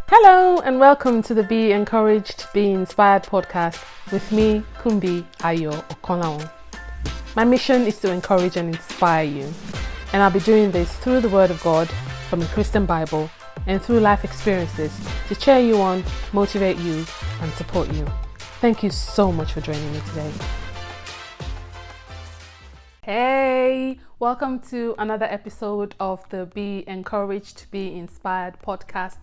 Hello and welcome to the Be Encouraged, Be Inspired podcast with me, Kumbi Ayo Okonawon. My mission is to encourage and inspire you, and I'll be doing this through the Word of God from the Christian Bible and through life experiences to cheer you on, motivate you, and support you. Thank you so much for joining me today. Hey, welcome to another episode of the Be Encouraged, Be Inspired podcast.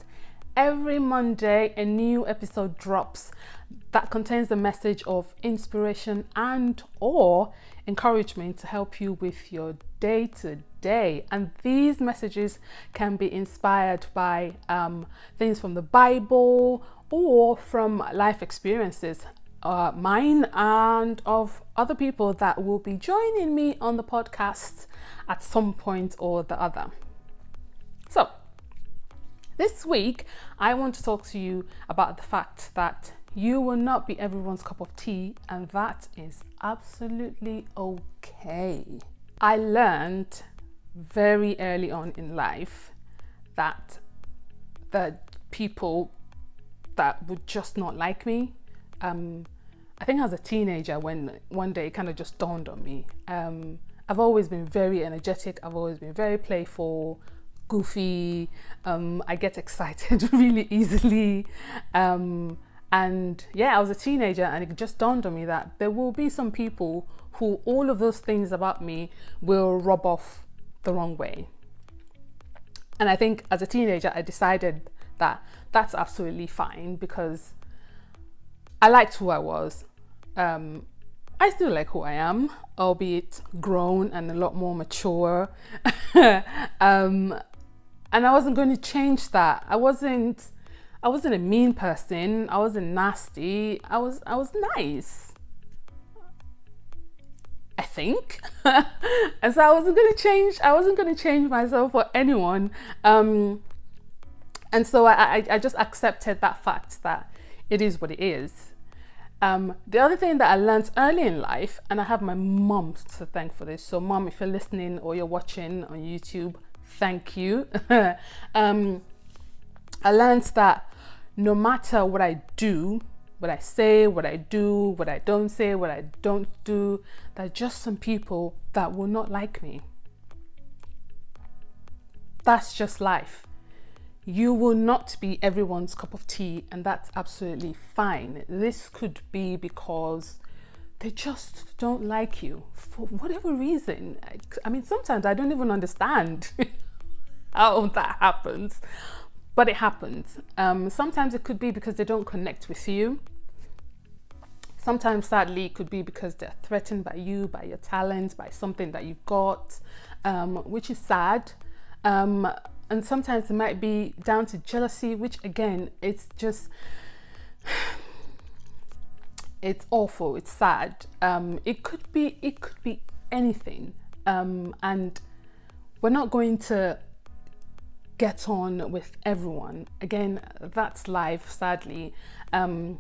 Every Monday, a new episode drops that contains the message of inspiration and or encouragement to help you with your day to day. And these messages can be inspired by things from the Bible or from life experiences, mine and of other people that will be joining me on the podcast at some point or the other. So, this week, I want to talk to you about the fact that you will not be everyone's cup of tea, and that is absolutely okay. I learned very early on in life that the people that would just not like me, I think as a teenager when one day it kind of just dawned on me. I've always been very energetic, I've always been very playful, goofy, I get excited really easily, and yeah, I was a teenager and it just dawned on me that there will be some people who all of those things about me will rub off the wrong way. And I think as a teenager I decided that that's absolutely fine because I liked who I was. I still like who I am, albeit grown and a lot more mature. And I wasn't going to change that. I wasn't a mean person. I wasn't nasty. I was nice, I think. And so I wasn't going to change myself for anyone. And so I just accepted that fact that it is what it is. The other thing that I learned early in life, and I have my mom to thank for this. So mom, if you're listening or you're watching on YouTube, thank you. I learned that no matter what I do, what I say, what I do, what I don't say, what I don't do, there are just some people that will not like me. That's just life. You will not be everyone's cup of tea, and that's absolutely fine. This could be because they just don't like you for whatever reason. I mean, sometimes I don't even understand how that happens, but it happens. Sometimes it could be because they don't connect with you. Sometimes, sadly, it could be because they're threatened by you, by your talents, by something that you've got, which is sad. And sometimes it might be down to jealousy, which again, it's just, it's awful, it's sad. It could be anything. And we're not going to get on with everyone. Again, that's life, sadly. And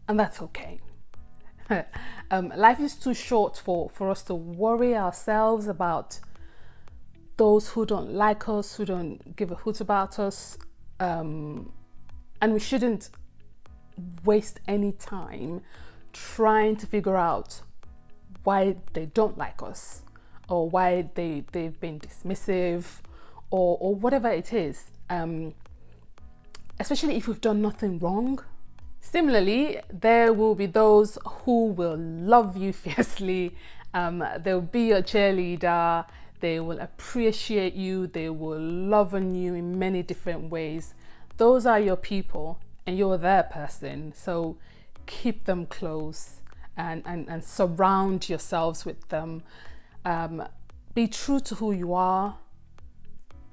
that's okay. Life is too short for us to worry ourselves about those who don't like us, who don't give a hoot about us. And we shouldn't waste any time trying to figure out why they don't like us or why they've been dismissive or whatever it is, especially if we've done nothing wrong. Similarly, there will be those who will love you fiercely. They'll be your cheerleader. They will appreciate you. They will love on you in many different ways. Those are your people and you're their person. So keep them close and surround yourselves with them. Be true to who you are.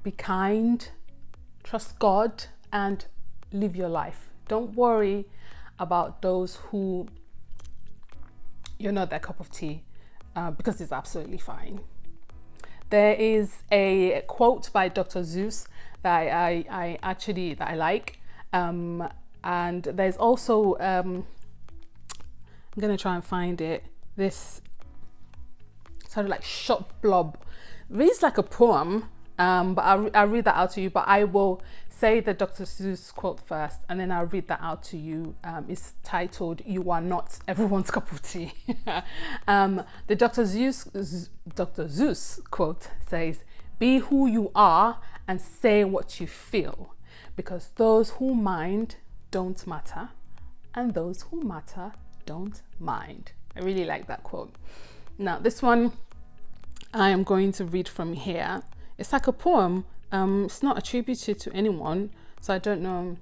Be kind. Trust God and live your life. Don't worry about those who you're not their cup of tea, because it's absolutely fine. There is a quote by Dr. Zeus that I like, and there's also I'm gonna try and find it. This sort of like short blob, reads like a poem, But I'll read that out to you, but I will say the Dr. Seuss quote first, and then I'll read that out to you. It's titled, "You Are Not Everyone's Cup of Tea." The Dr. Seuss quote says, "Be who you are and say what you feel, because those who mind don't matter, and those who matter don't mind." I really like that quote. Now, this one I am going to read from here. It's like a poem. It's not attributed to anyone, so I don't know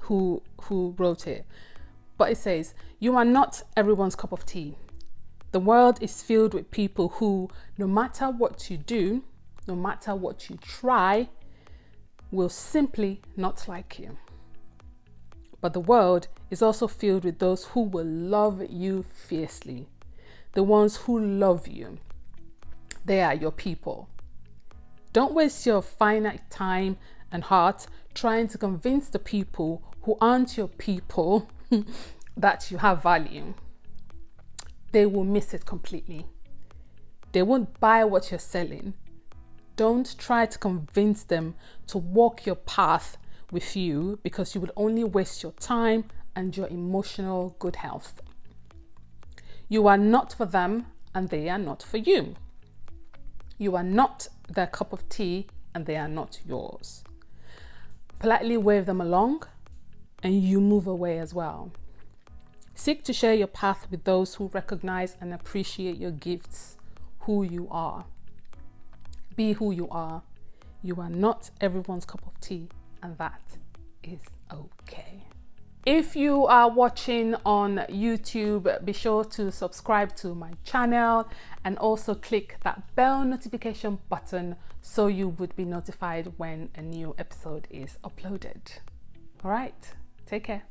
who wrote it. But it says, "You are not everyone's cup of tea. The world is filled with people who, no matter what you do, no matter what you try, will simply not like you. But the world is also filled with those who will love you fiercely. The ones who love you. They are your people. Don't waste your finite time and heart trying to convince the people who aren't your people that you have value. They will miss it completely. They won't buy what you're selling. Don't try to convince them to walk your path with you, because you would only waste your time and your emotional good health. You are not for them and they are not for you. You are not their cup of tea and they are not yours. Politely wave them along and you move away as well. Seek to share your path with those who recognize and appreciate your gifts, who you are. Be who you are. You are not everyone's cup of tea, and that is okay." If you are watching on YouTube, be sure to subscribe to my channel and also click that bell notification button so you would be notified when a new episode is uploaded. All right, take care.